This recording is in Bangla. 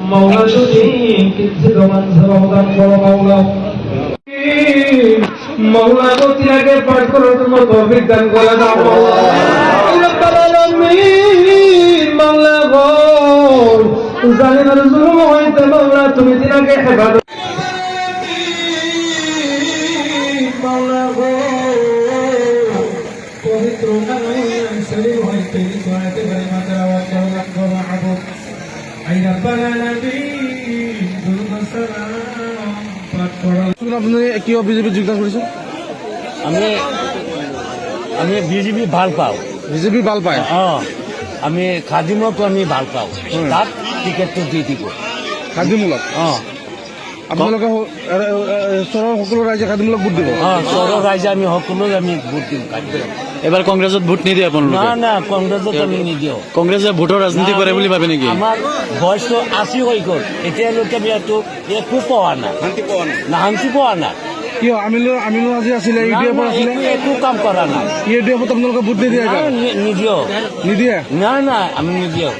মৌলা যদি কিছু মৌলা মৌলা গতি আগে পাঠ করার জন্য তৌফিক দান করে দাও মৌলা গো জালিমের জুলুম হইতে মৌলা তুমি তিনাকে হেফাজত মৌলা গো পবিত্র শরীর হইতে দোয়াতে করে মাত্রা আওয়াজ করো মাহবুব আই রব্বানা নবী দুরুদ সালাম পাঠ করো। আপনি কি বিজেপি যোগদান করেছেন? আমি বিজেপি ভাল পাওঁ। বিজেপি ভাল পায়? আমি খাদিমকো আমি ভাল পাওঁ, তাত টিকেটটো দি দিব। খাদিমূলক? আপোনালোকে চহৰৰ সকলো ৰাইজে খাদিমূলক ভোট দিব? চহৰৰ ৰাইজে আমি সকলোৱে আমি ভোট দিম। এবাৰ কংগ্ৰেছত ভোট নিদিয়ে আপোনালোকে? না কংগ্ৰেছত আমি নিদিওঁ। কংগ্ৰেছে ভোটৰ ৰাজনীতি কৰে বুলি ভাবে নেকি? আমাৰ বয়সটো 80 হৈ গ'ল, এতিয়ালৈকে আমি একো পোৱা নাই, শান্তি পোৱা নাই। কিয়? আমিনো আজি আছিলে, ইউডিএফ আছিলে, একো কাম কৰা নাই। ইউডিএফত আপোনালোকে ভোট নিদিয়ে? নিদিওঁ। নিদিয়ে? নাই আমি নিদিওঁ।